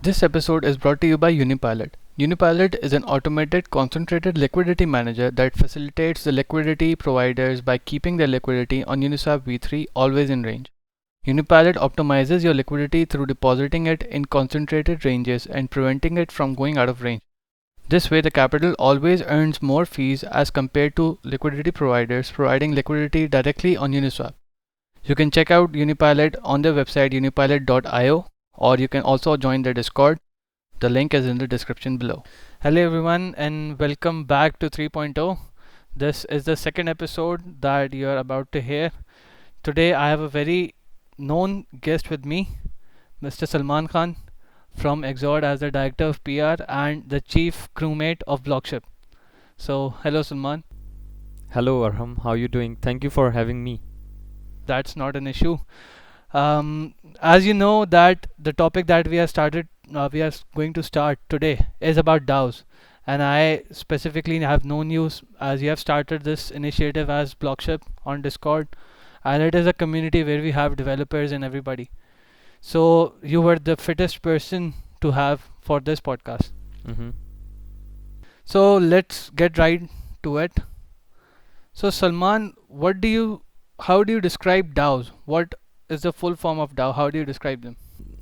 This episode is brought to you by Unipilot. Unipilot is an automated concentrated liquidity manager that facilitates the liquidity providers by keeping their liquidity on Uniswap v3 always in range. Unipilot optimizes your liquidity through depositing it in concentrated ranges and preventing it from going out of range. This way, the capital always earns more fees as compared to liquidity providers providing liquidity directly on Uniswap. You can check out Unipilot on their website unipilot.io, or you can also join their Discord. The link is in the description below. Hello everyone and welcome back to 3.0. This is the second episode that you are about to hear. Today I have a very known guest with me, Mr. Salman Khan from Exord as the Director of PR and the Chief Crewmate of Blockship. So hello Salman. Hello Arham, how you doing? Thank you for having me. That's not an issue. As you know that the topic that we are going to start today is about DAOs, and I specifically have known you as you have started this initiative as Blockship on Discord, and it is a community where we have developers and everybody. So you were the fittest person to have for this podcast. hmm So let's get right to it. So Salman, how do you describe DAOs? What is the full form of DAO? How do you describe them?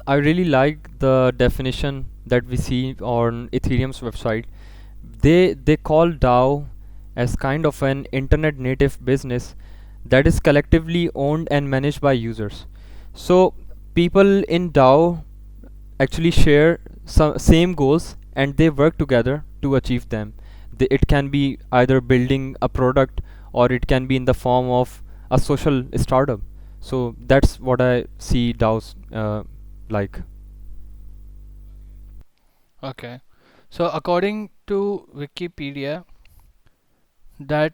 I really like the definition that we see on Ethereum's website. They call DAO as kind of an internet native business that is collectively owned and managed by users. So people in DAO actually share some same goals and they work together to achieve them. It can be either building a product or it can be in the form of a social startup. So that's what I see DAOs like. Okay. So according to Wikipedia, that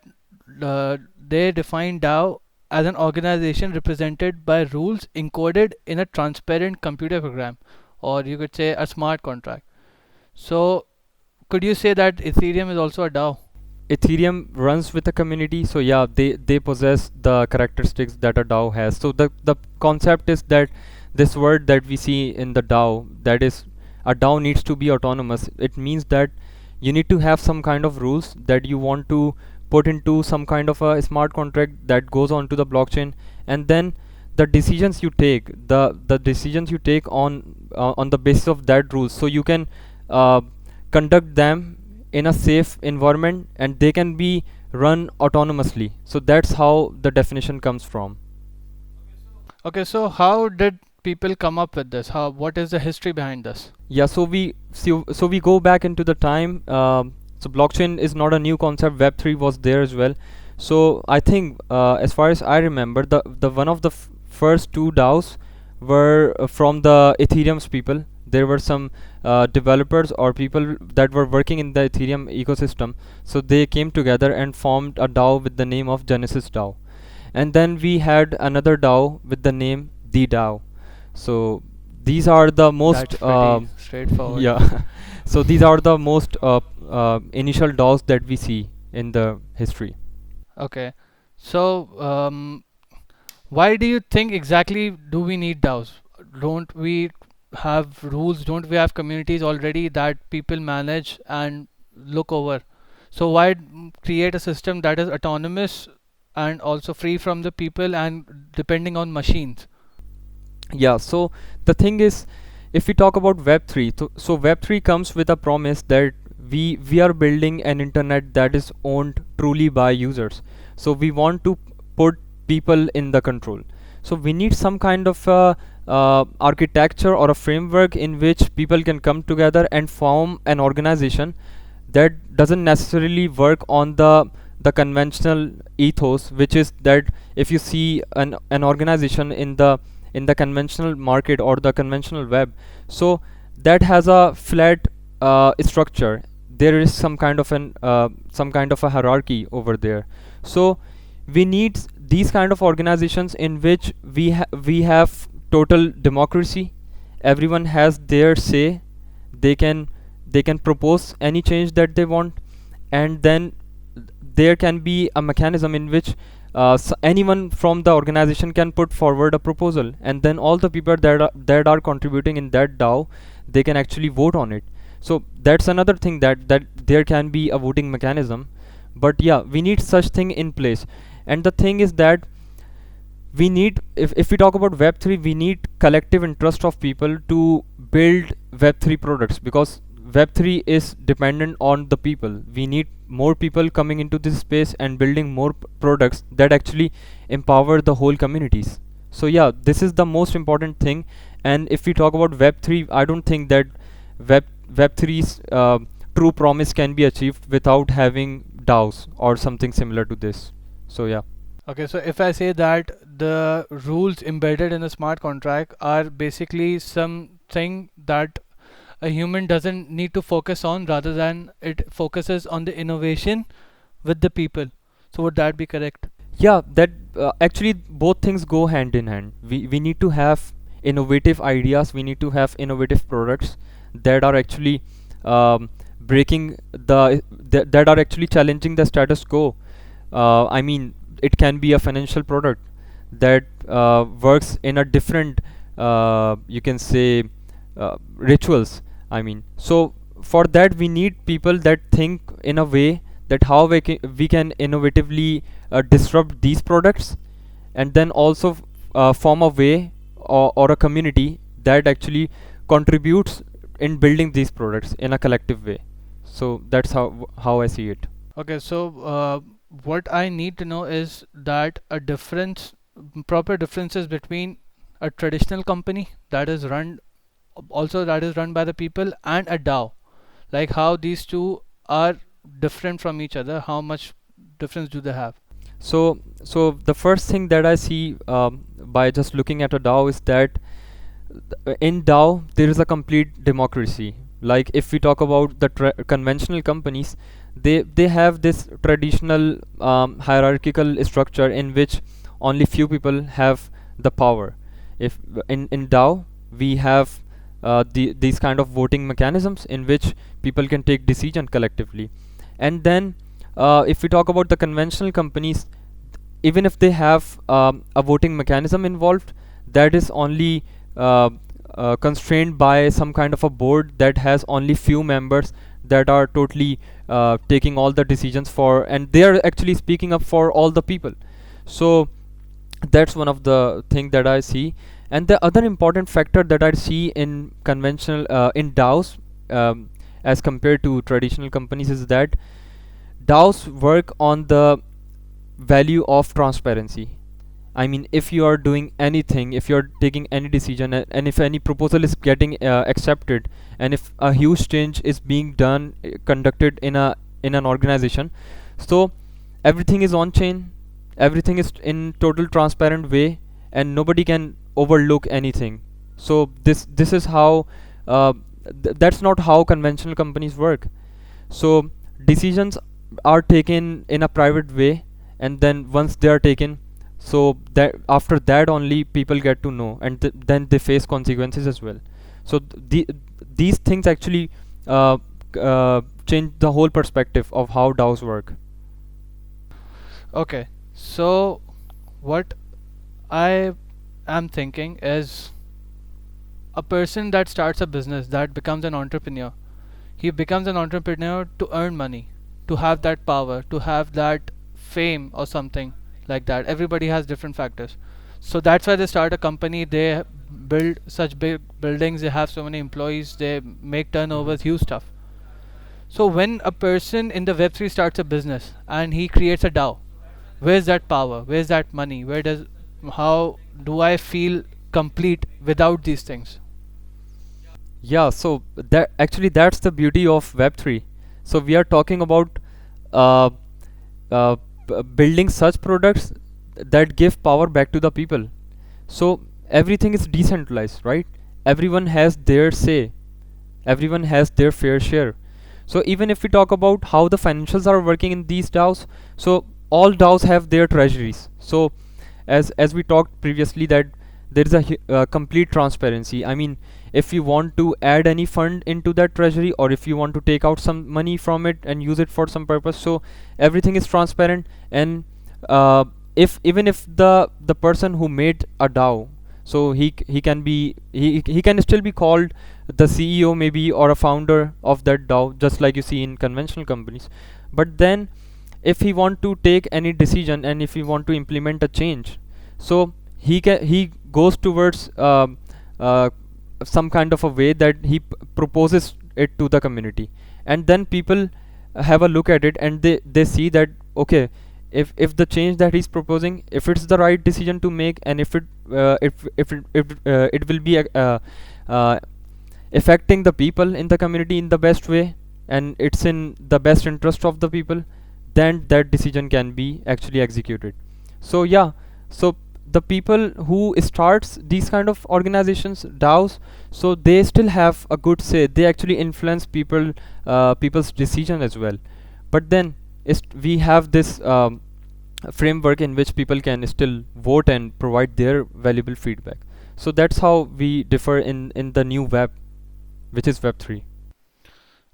they define DAO as an organization represented by rules encoded in a transparent computer program, or you could say a smart contract. So could you say that Ethereum is also a DAO? Ethereum runs with a community, so yeah, they possess the characteristics that a DAO has. So the concept is that this word that we see in the DAO, that is, a DAO needs to be autonomous. It means that you need to have some kind of rules that you want to put into some kind of a smart contract that goes onto the blockchain, and then the decisions you take on the basis of that rules, so you can uh, conduct them in a safe environment and they can be run autonomously. So that's how the definition comes from. Okay, so how did people come up with this? What is the history behind this? Yeah, so we go back into the time. So blockchain is not a new concept. Web3 was there as well. So I think, as far as I remember, the one of the first two DAOs were from the Ethereum's people. There were some developers or people that were working in the Ethereum ecosystem. So they came together and formed a DAO with the name of Genesis DAO. And then we had another DAO with the name The DAO. So these are the That's most pretty straightforward. yeah. So these are the most initial DAOs that we see in the history. Okay. So, why do you think exactly do we need DAOs? Don't we have rules? Don't we have communities already that people manage and look over? So why create a system that is autonomous and also free from the people and depending on machines? Yeah, so the thing is, if we talk about Web3, so Web3 comes with a promise that we are building an internet that is owned truly by users. So we want to put people in the control. So we need some kind of architecture or a framework in which people can come together and form an organization that doesn't necessarily work on the conventional ethos, which is that if you see an organization in the conventional market or the conventional web, so that has a flat structure. There is some kind of a hierarchy over there. So we need these kind of organizations in which we have total democracy. Everyone has their say. They can they can propose any change that they want, and then there can be a mechanism in which anyone from the organization can put forward a proposal, and then all the people that are contributing in that DAO, they can actually vote on it. So that's another thing, that there can be a voting mechanism. But yeah, we need such thing in place. And the thing is that we need, if we talk about web3, we need collective interest of people to build web3 products, because web3 is dependent on the people. We need more people coming into this space and building more products that actually empower the whole communities. So yeah, this is the most important thing. And if we talk about web3, I don't think that web3's true promise can be achieved without having DAOs or something similar to this. So yeah. Okay, so if I say that the rules embedded in a smart contract are basically something that a human doesn't need to focus on, rather than it focuses on the innovation with the people. So would that be correct? Yeah, that actually both things go hand in hand. We need to have innovative ideas, we need to have innovative products that are actually breaking that are actually challenging the status quo. I mean, it can be a financial product that works in a different, you can say, rituals. I mean, so for that we need people that think in a way that how we can innovatively disrupt these products, and then also form a way, or a community that actually contributes in building these products in a collective way. So that's how I see it. Okay, so what I need to know is that a difference, proper differences between a traditional company that is run, also that is run by the people, and a DAO. Like how these two are different from each other. How much difference do they have? So the first thing that I see by just looking at a DAO is that in DAO there is a complete democracy. Like if we talk about the conventional companies, they have this traditional hierarchical structure in which only few people have the power. If in DAO we have these kind of voting mechanisms in which people can take decision collectively. And then if we talk about the conventional companies, even if they have a voting mechanism involved, that is only constrained by some kind of a board that has only few members that are totally taking all the decisions for, and they are actually speaking up for all the people. So that's one of the thing that I see. And the other important factor that I see in conventional in DAOs, as compared to traditional companies, is that DAOs work on the value of transparency. I mean, if you are doing anything, if you are taking any decision, and if any proposal is getting accepted, and if a huge change is being done, conducted in an organization, so everything is on chain, everything is in total transparent way, and nobody can overlook anything. So this is how that's not how conventional companies work. So decisions are taken in a private way, and then once they are taken, so that after that only people get to know, and then they face consequences as well. So these things actually change the whole perspective of how DAOs work. Okay, so what I am thinking is, a person that starts a business, that becomes an entrepreneur, he becomes an entrepreneur to earn money, to have that power, to have that fame or something like that. Everybody has different factors. So that's why they start a company, they build such big buildings, they have so many employees, they make turnovers, huge stuff. So when a person in the Web3 starts a business and he creates a DAO, where's that power? Where's that money? How do I feel complete without these things? Yeah, so that actually that's the beauty of Web3. So we are talking about uh, building such products that give power back to the people. So everything is decentralized, right? Everyone has their say, everyone has their fair share. So even if we talk about how the financials are working in these DAOs, so all DAOs have their treasuries. So as we talked previously, that there is a complete transparency. I mean, if you want to add any fund into that treasury, or if you want to take out some money from it and use it for some purpose, so everything is transparent. And if even if the person who made a DAO, so he can be he can still be called the CEO maybe, or a founder of that DAO, just like you see in conventional companies. But then if he want to take any decision and if he want to implement a change, so he goes towards uh, some kind of a way that he proposes it to the community, and then people have a look at it, and they see that okay, if the change that he's proposing, if it's the right decision to make, and if it will be uh, affecting the people in the community in the best way, and it's in the best interest of the people, then that decision can be actually executed. So yeah, so the people who starts these kind of organizations, DAOs, so they still have a good say, they actually influence people's decision as well. But then we have this framework in which people can still vote and provide their valuable feedback. So that's how we differ in the new web, which is web 3.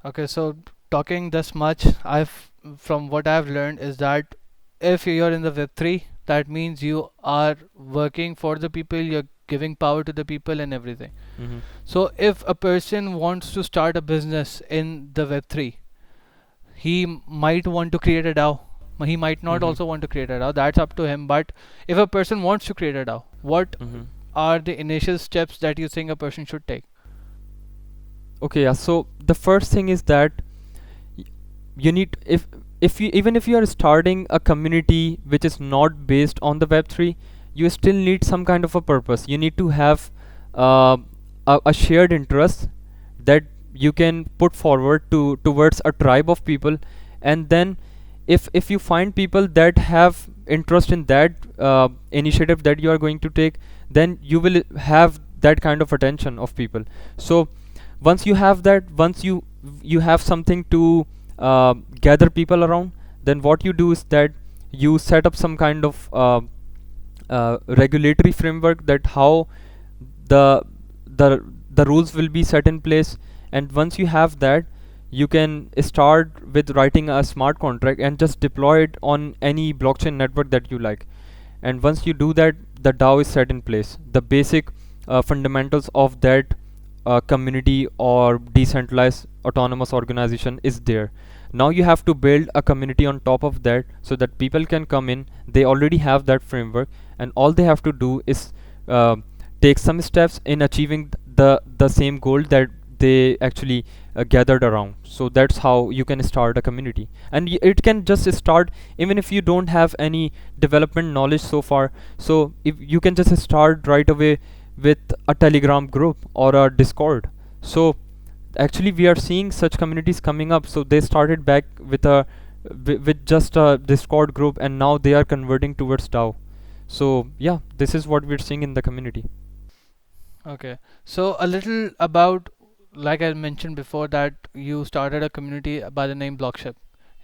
Okay, so talking this much, I've from what I've learned is that if you're in the Web3, that means you are working for the people, you're giving power to the people and everything. Mm-hmm. So if a person wants to start a business in the Web3, he might want to create a DAO. He might not Mm-hmm. also want to create a DAO. That's up to him. But if a person wants to create a DAO, what Mm-hmm. are the initial steps that you think a person should take? Okay, yeah. So the first thing is that y- you need, if you, even if you are starting a community which is not based on the web3, you still need some kind of a purpose. You need to have uh, a shared interest that you can put forward to towards a tribe of people. And then if you find people that have interest in that initiative that you are going to take, then you will have that kind of attention of people. So once you have that, once you have something to gather people around, then what you do is that you set up some kind of regulatory framework, that how the the rules will be set in place. And once you have that, you can start with writing a smart contract and just deploy it on any blockchain network that you like. And once you do that, the DAO is set in place. The basic fundamentals of that community or decentralized autonomous organization is there. Now you have to build a community on top of that, so that people can come in, they already have that framework, and all they have to do is uh, take some steps in achieving the same goal that they actually gathered around. So that's how you can start a community. And it can just start even if you don't have any development knowledge so far. So if you can just start right away with a Telegram group or a Discord. So actually we are seeing such communities coming up. So they started back with a with just a Discord group, and now they are converting towards DAO. So yeah, this is what we're seeing in the community. Okay, so a little about, like I mentioned before, that you started a community by the name Blockship.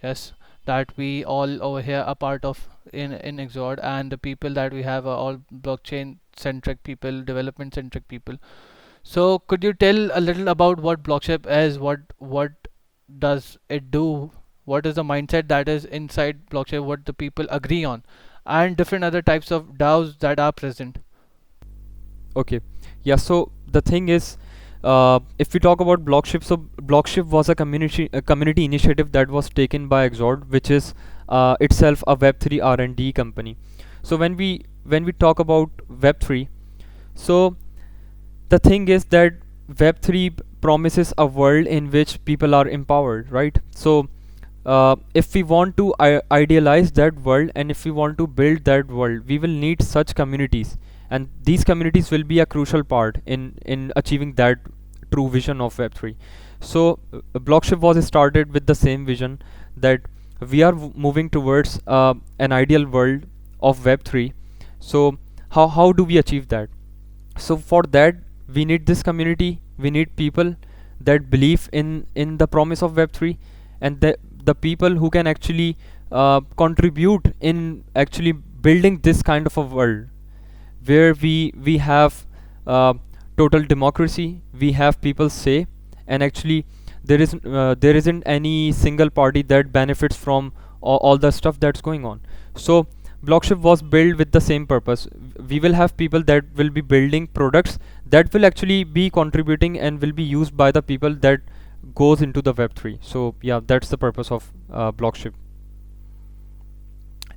Yes, that we all over here are part of in Exord, and the people that we have are all blockchain centric people, development centric people. So could you tell a little about what Blockship is? What does it do? What is the mindset that is inside Blockship? What the people agree on, and different other types of DAOs that are present. Okay, yeah. So the thing is, if we talk about Blockship, so Blockship was a community initiative that was taken by Exord, which is itself a Web3 R&D company. So when we talk about Web3, so the thing is that Web3 promises a world in which people are empowered, right? So if we want to idealize that world, and if we want to build that world, we will need such communities, and these communities will be a crucial part in achieving that true vision of web3. So Blockship was started with the same vision, that we are moving towards an ideal world of web3. So how do we achieve that? So for that, we need this community, we need people that believe in the promise of web3, and the people who can actually contribute in actually building this kind of a world, where we have uh, total democracy, we have people say, and actually there isn't any single party that benefits from all the stuff that's going on. So Blockship was built with the same purpose. We will have people that will be building products that will actually be contributing and will be used by the people that goes into the Web3. So yeah, that's the purpose of Blockship.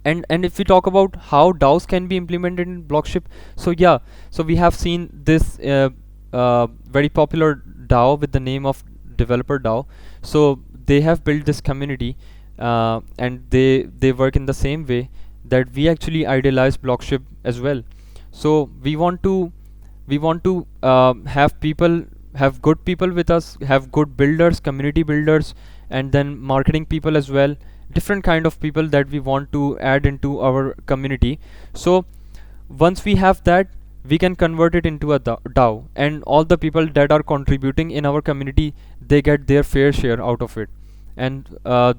And if we talk about how DAOs can be implemented in Blockship, so yeah, so we have seen this very popular DAO with the name of developer DAO. So they have built this community, and they work in the same way that we actually idealize Blockship as well. So we want to have people, have good people with us, have good builders, community builders, and then marketing people as well, different kind of people that we want to add into our community. So once we have that, we can convert it into a DAO, and all the people that are contributing in our community, they get their fair share out of it, and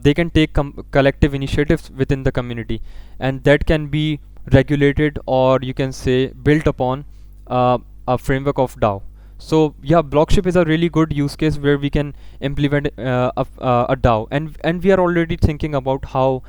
they can take collective initiatives within the community, and that can be regulated, or you can say built upon a framework of DAO. So yeah, Blockship is a really good use case where we can implement a DAO, and we are already thinking about how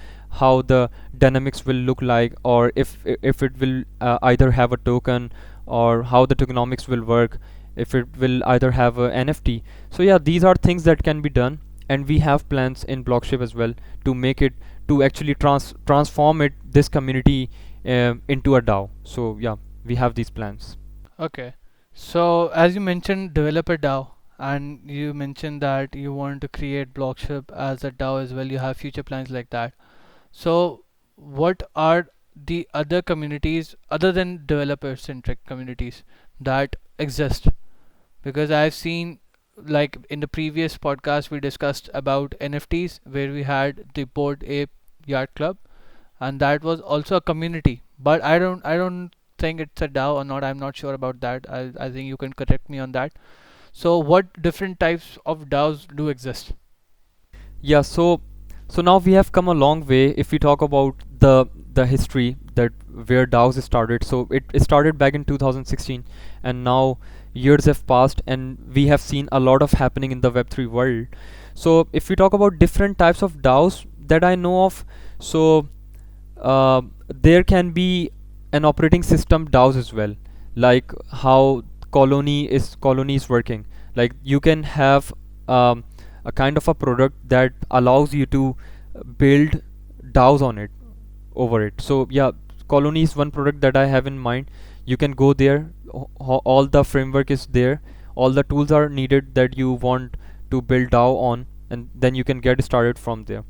the dynamics will look like, or if it will either have a token, or how the tokenomics will work, if it will either have a NFT. So yeah, these are things that can be done, and we have plans in Blockship as well to make it, to actually transform it, this community, into a DAO. So yeah, we have these plans. Okay. So as you mentioned developer DAO, and you mentioned that you want to create Blockship as a DAO as well, you have future plans like that. So what are the other communities other than developer centric communities that exist? Because I've seen, like in the previous podcast we discussed about NFTs where we had the Board Ape Yacht Club, and that was also a community. But I don't think it's a DAO or not. I'm not sure about that. I think you can correct me on that. So what different types of DAOs do exist? Yeah, so now we have come a long way if we talk about the history that where DAOs started. So it started back in 2016, and now years have passed, and we have seen a lot of happening in the Web3 world. So if we talk about different types of DAOs that I know of, so there can be an operating system DAOs as well, like how colony is working. Like you can have um, a kind of a product that allows you to build DAOs on it, over it. So yeah, colony is one product that I have in mind. You can go there, all the framework is there, all the tools are needed that you want to build DAO on, and then you can get started from there.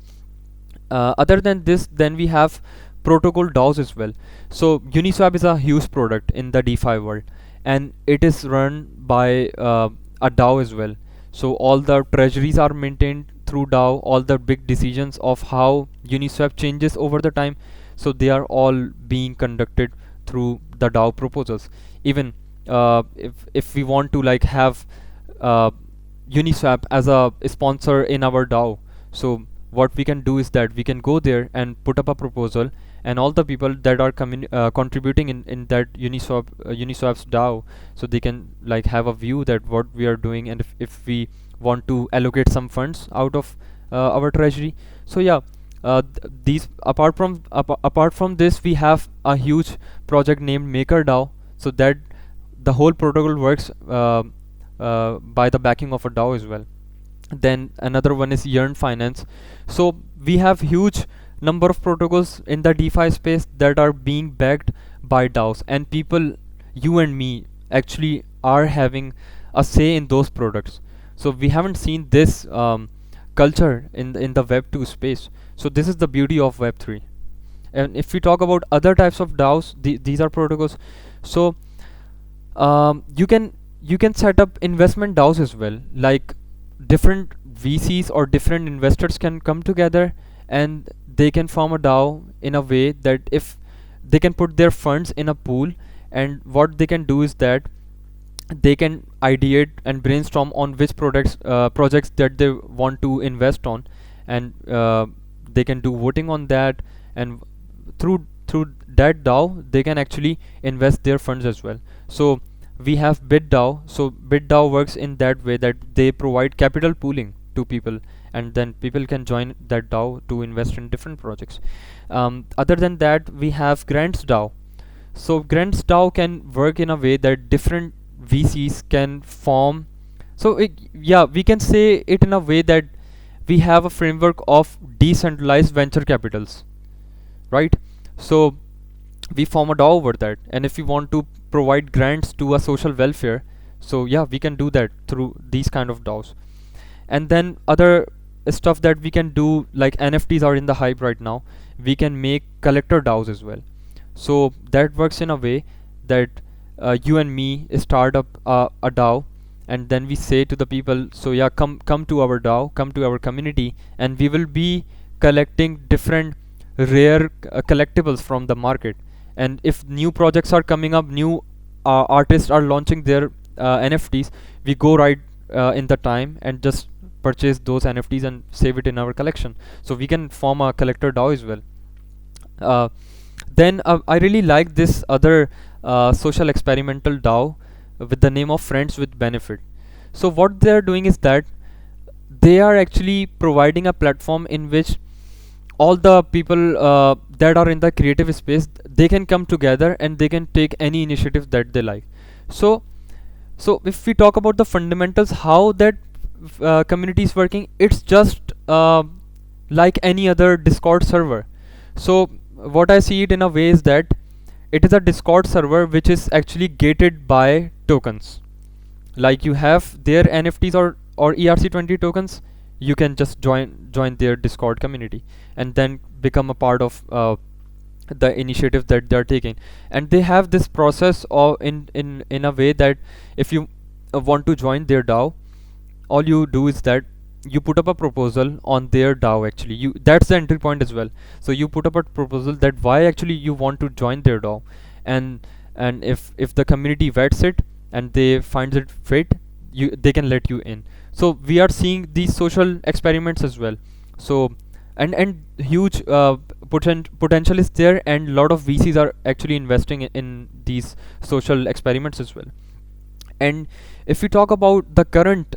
Other than this, then we have protocol DAOs as well. So Uniswap is a huge product in the DeFi world, and it is run by a DAO as well. So all the treasuries are maintained through DAO, all the big decisions of how Uniswap changes over the time, so they are all being conducted through the DAO proposals. Even if we want to like have uh, Uniswap as a sponsor in our DAO, so what we can do is that we can go there and put up a proposal, and all the people that are contributing in that Uniswap's DAO, so they can like have a view that what we are doing, and if we want to allocate some funds out of our treasury. So yeah, these apart from this, we have a huge project named MakerDAO, so that the whole protocol works by the backing of a DAO as well. Then another one is Yearn Finance. So we have huge number of protocols in the DeFi space that are being backed by DAOs, and people, you and me, actually are having a say in those products. So we haven't seen this culture in the Web 2 space. So this is the beauty of Web 3. And if we talk about other types of DAOs, these are protocols. So you can set up investment DAOs as well. Like different VCs or different investors can come together, and they can form a DAO in a way that if they can put their funds in a pool, and what they can do is that they can ideate and brainstorm on which projects that they want to invest on, and they can do voting on that, and through that DAO they can actually invest their funds as well. So we have BitDAO. So BitDAO works in that way that they provide capital pooling to people, and then people can join that DAO to invest in different projects. Other than that, we have grants DAO. So grants DAO can work in a way that different VCs can form. So yeah, we can say it in a way that we have a framework of decentralized venture capitals, right? So we form a DAO over that, and if we want to provide grants to a social welfare, so yeah, we can do that through these kind of DAOs. And then other stuff that we can do, like NFTs are in the hype right now, we can make collector DAOs as well. So that works in a way that you and me start up a DAO, and then we say to the people, so yeah, come to our DAO, come to our community, and we will be collecting different rare collectibles from the market. And if new projects are coming up, new artists are launching their NFTs, we go right in the time and just purchase those NFTs and save it in our collection. So we can form a collector DAO as well. uh, then I really like this other social experimental DAO with the name of Friends with Benefit. So what they are doing is that they are actually providing a platform in which all the people that are in the creative space, they can come together and they can take any initiative that they like. So if we talk about the fundamentals, how that community is working, it's just like any other Discord server. So what I see it in a way is that it is a Discord server which is actually gated by tokens. Like you have their NFTs or ERC20 tokens, you can just join their Discord community and then become a part of the initiative that they're taking. And they have this process of in a way that if you want to join their DAO, all you do is that you put up a proposal on their DAO. Actually, you that's the entry point as well. So you put up a proposal that why actually you want to join their DAO, and if the community vets it and they finds it fit, they can let you in. So we are seeing these social experiments as well. So and huge potential is there, and a lot of VCs are actually investing in these social experiments as well. And if we talk about the current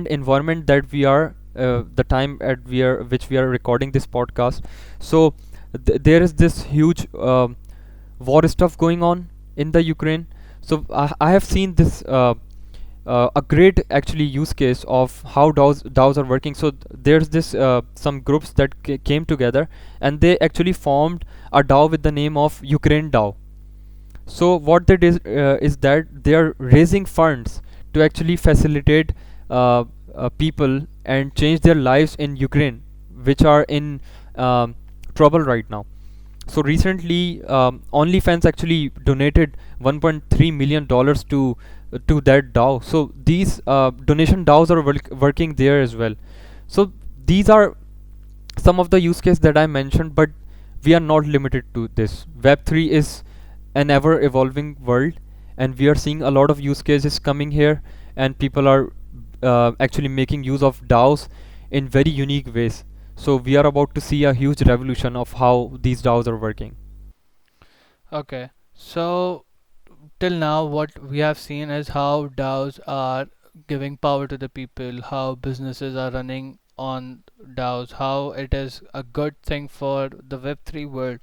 environment that we are the time at we are which we are recording this podcast, so there is this huge war stuff going on in the Ukraine. So I have seen this a great actually use case of how DAOs are working. So there's this some groups that came together and they actually formed a DAO with the name of Ukraine DAO. So what they did is that they are raising funds to actually facilitate people and change their lives in Ukraine, which are in trouble right now. So recently, OnlyFans actually donated $1.3 million to that DAO. So these donation DAOs are working there as well. So these are some of the use cases that I mentioned, but we are not limited to this. Web3 is an ever evolving world, and we are seeing a lot of use cases coming here, and people are actually making use of DAOs in very unique ways. So we are about to see a huge revolution of how these DAOs are working. Okay, so till now, what we have seen is how DAOs are giving power to the people, how businesses are running on DAOs, how it is a good thing for the Web3 world.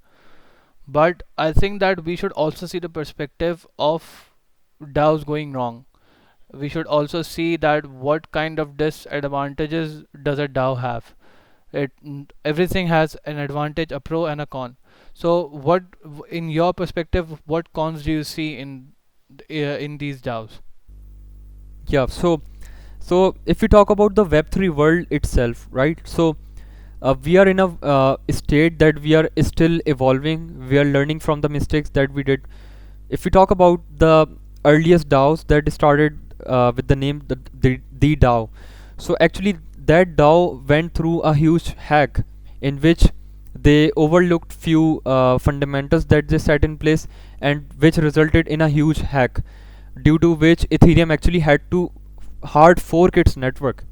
But I think that we should also see the perspective of DAOs going wrong. We should also see that what kind of disadvantages does a DAO have. Everything has an advantage, a pro and a con. So what, in your perspective, what cons do you see in these DAOs? Yeah, so if we talk about the Web3 world itself, right? So we are in a state that we are still evolving. We are learning from the mistakes that we did. If we talk about the earliest DAOs that started with the name the DAO, so actually that DAO went through a huge hack in which they overlooked few fundamentals that they set in place, and which resulted in a huge hack, due to which Ethereum actually had to hard fork its network.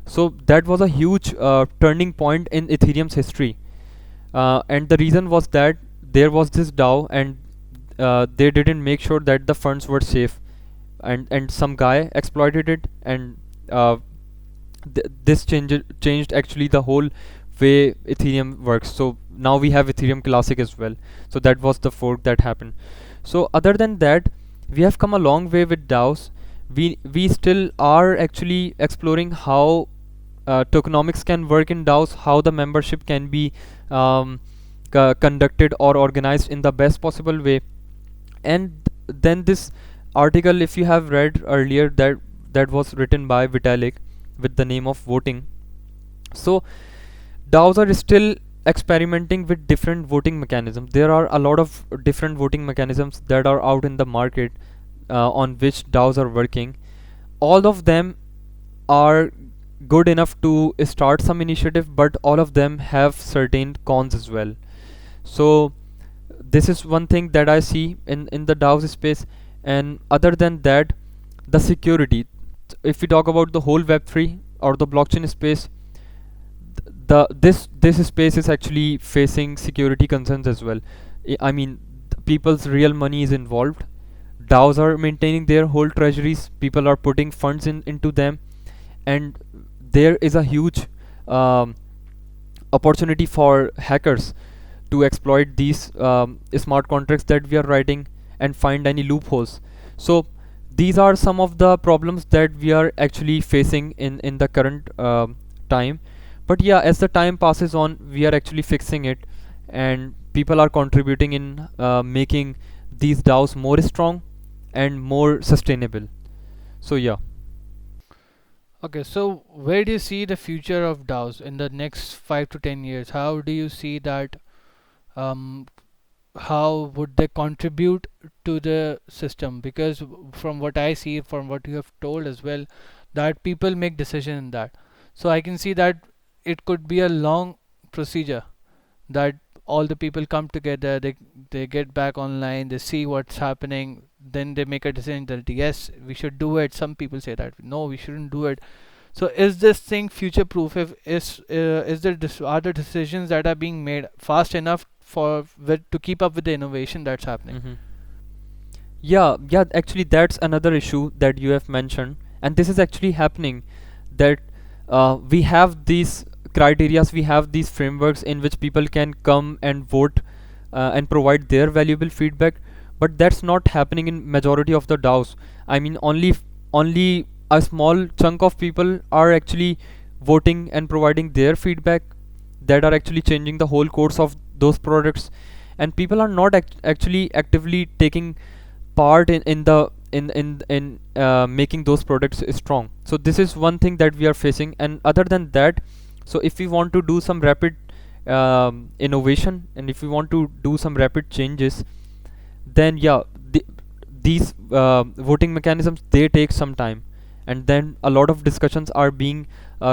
So that was a huge turning point in Ethereum's history. And the reason was that there was this DAO, and they didn't make sure that the funds were safe, and some guy exploited it, and this changed actually the whole way Ethereum works. So now we have Ethereum Classic as well. So that was the fork that happened. So other than that, we have come a long way with DAOs. We still are actually exploring how tokenomics can work in DAOs, how the membership can be um, conducted or organized in the best possible way. And then this article, if you have read earlier, that was written by Vitalik with the name of voting. So DAOs are still experimenting with different voting mechanisms. There are a lot of different voting mechanisms that are out in the market on which DAOs are working. All of them are good enough to start some initiative, but all of them have certain cons as well. So this is one thing that I see in the DAOs space. And other than that, the security. If we talk about the whole Web3 or the blockchain space, this space is actually facing security concerns as well. I mean, people's real money is involved. DAOs are maintaining their whole treasuries. People are putting funds into them, and there is a huge um, opportunity for hackers to exploit these smart contracts that we are writing and find any loopholes. So these are some of the problems that we are actually facing in the current time. But yeah, as the time passes on, we are actually fixing it, and people are contributing in making these DAOs more strong and more sustainable. So yeah. Okay, so where do you see the future of DAOs in the next 5 to 10 years? How do you see that? Um, how would they contribute to the system? Because from what I see, from what you have told as well, that people make decision in that. So I can see that it could be a long procedure, that all the people come together, they get back online, they see what's happening, then they make a decision that yes, we should do it. Some people say that no, we shouldn't do it. So is this thing future proof? If is there other decisions that are being made fast enough to keep up with the innovation that's happening? Mm-hmm. Yeah, actually, that's another issue that you have mentioned, and this is actually happening. That we have these criterias, we have these frameworks in which people can come and vote and provide their valuable feedback, but that's not happening in majority of the DAOs. I mean, only a small chunk of people are actually voting and providing their feedback that are actually changing the whole course of those products, and people are not actually actively taking part in making those products strong. So this is one thing that we are facing. And other than that, so if we want to do some rapid innovation, and if we want to do some rapid changes, then yeah, these voting mechanisms, they take some time, and then a lot of discussions are being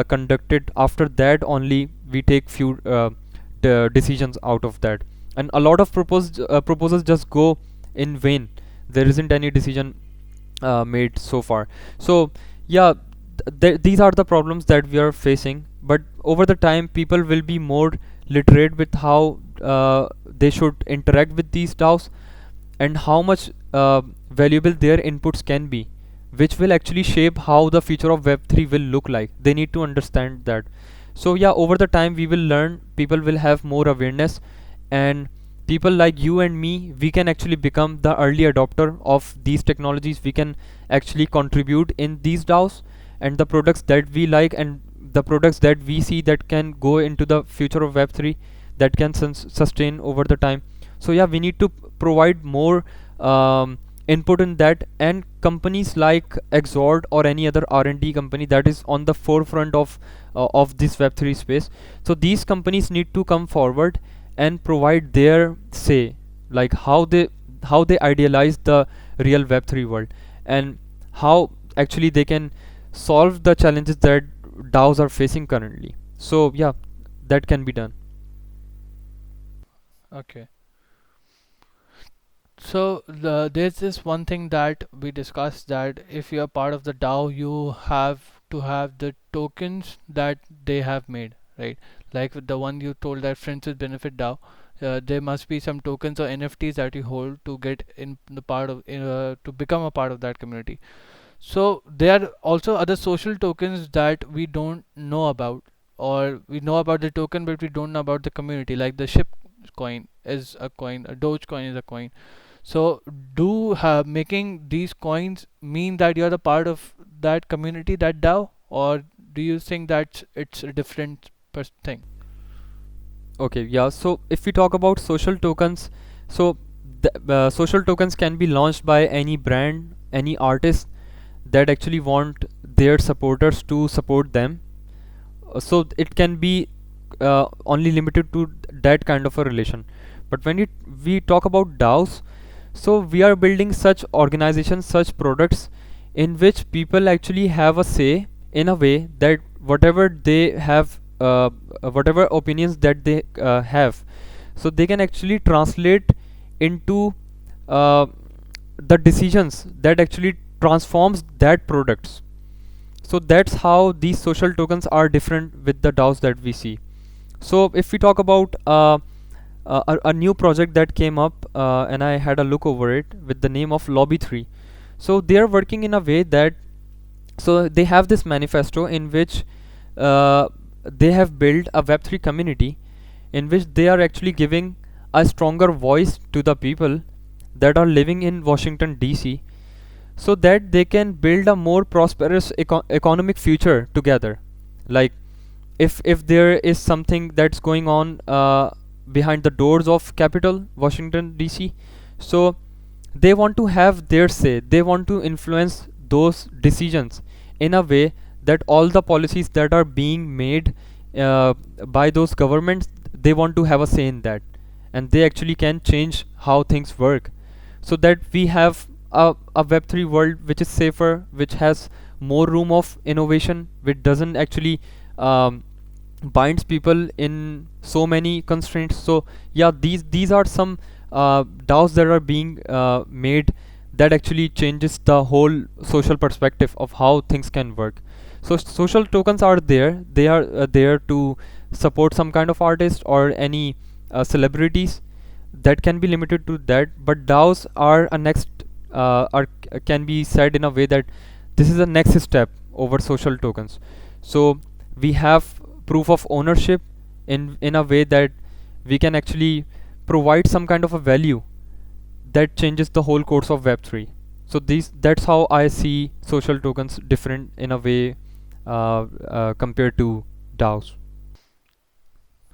conducted. After that only we take few decisions out of that, and a lot of proposals just go in vain. There isn't any decision made so far. So yeah, these are the problems that we are facing. But over the time, people will be more literate with how they should interact with these DAOs, and how much valuable their inputs can be, which will actually shape how the future of Web3 will look like. They need to understand that. So yeah, over the time we will learn, people will have more awareness, and people like you and me, we can actually become the early adopter of these technologies. We can actually contribute in these DAOs, and the products that we like, and the products that we see that can go into the future of Web3, that can sustain over the time. So yeah, we need to provide more input in that, and companies like Exord or any other R&D company that is on the forefront of this Web3 space, so these companies need to come forward and provide their say, like how they idealize the real Web3 world, and how actually they can solve the challenges that DAOs are facing currently. So yeah, that can be done. Okay. So there's this one thing that we discussed, that if you're part of the DAO, you have to have the tokens that they have made, right? Like with the one you told, that Friends with Benefit DAO, there must be some tokens or NFTs that you hold to get in the part of to become a part of that community. So there are also other social tokens that we don't know about, or we know about the token but we don't know about the community. Like the ship coin is a coin, a Doge coin is a coin. So do making these coins mean that you're a part of that community, that DAO, or do you think that it's a different thing? Okay, yeah. So if we talk about social tokens, so social tokens can be launched by any brand, any artist that actually want their supporters to support them. So it can be only limited to that kind of a relation. But when we talk about DAOs, so we are building such organizations, such products in which people actually have a say, in a way that whatever they have, whatever opinions that they have, so they can actually translate into uh, the decisions that actually transforms that products. So that's how these social tokens are different with the DAOs that we see. So if we talk about a new project that came up, and I had a look over it with the name of Lobby 3. So they are working in a way that, so they have this manifesto in which uh, they have built a Web3 community in which they are actually giving a stronger voice to the people that are living in Washington DC, so that they can build a more prosperous economic future together. Like if there is something that's going on behind the doors of Capitol Washington DC, so they want to have their say, they want to influence those decisions in a way that all the policies that are being made uh, by those governments, they want to have a say in that, and they actually can change how things work, so that we have a Web3 world which is safer, which has more room of innovation, which doesn't actually um, binds people in so many constraints. So yeah, these are some DAOs that are being made that actually changes the whole social perspective of how things can work. So social tokens are there, they are there to support some kind of artist or any celebrities, that can be limited to that. But DAOs are a next can be said in a way that this is the next step over social tokens. So we have proof of ownership in a way that we can actually provide some kind of a value that changes the whole course of Web3. So these, that's how I see social tokens different in a way compared to DAOs.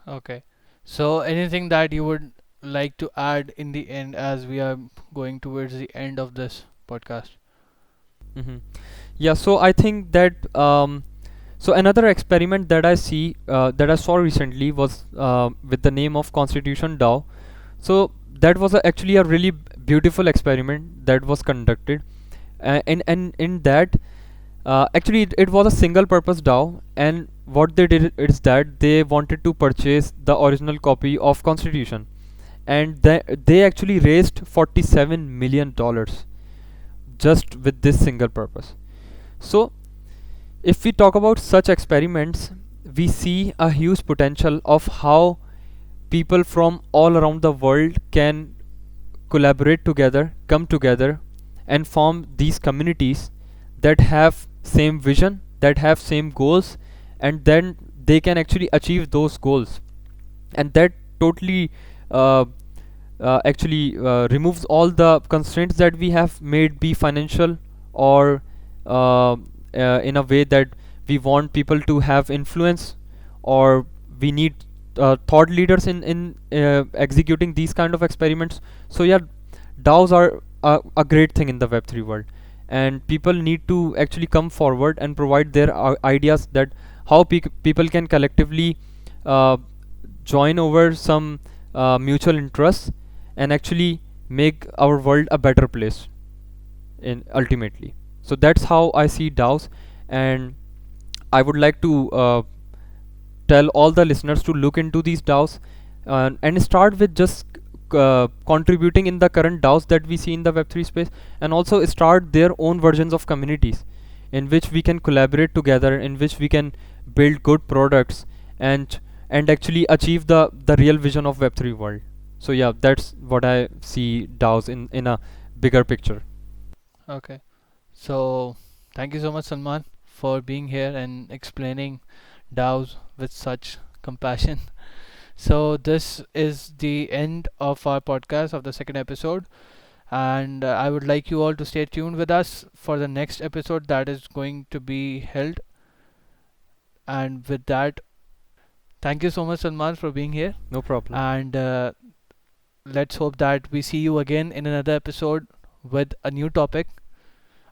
Okay. So anything that you would like to add in the end as we are going towards the end of this podcast? hmm Yeah, so I think that so another experiment that I see that I saw recently was with the name of Constitution DAO. So that was actually a really beautiful experiment that was conducted, and in that actually it was a single purpose DAO, and what they did is that they wanted to purchase the original copy of Constitution, and they actually raised $47 million just with this single purpose. So if we talk about such experiments, we see a huge potential of how people from all around the world can collaborate together, come together, and form these communities that have same vision, that have same goals, and then they can actually achieve those goals. And that totally uh, actually removes all the constraints that we have made, be financial or in a way that we want people to have influence, or we need thought leaders in executing these kind of experiments. So yeah, DAOs are a great thing in the Web3 world, and people need to actually come forward and provide their ideas that how people can collectively uh, join over some mutual interests and actually make our world a better place in ultimately. So that's how I see DAOs, and I would like to tell all the listeners to look into these DAOs and start with just contributing in the current DAOs that we see in the Web3 space, and also start their own versions of communities in which we can collaborate together, in which we can build good products and actually achieve the real vision of Web3 world. So yeah, that's what I see DAOs in a bigger picture. Okay. So Thank you so much, Salman, for being here and explaining DAOs with such compassion. So, this is the end of our podcast of the second episode, and I would like you all to stay tuned with us for the next episode that is going to be held. And with that, thank you so much, Salman, for being here, No problem. and let's hope that we see you again in another episode with a new topic.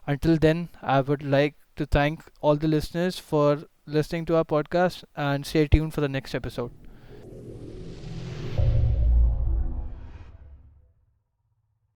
Until then, I would like to thank all the listeners for listening to our podcast and stay tuned for the next episode.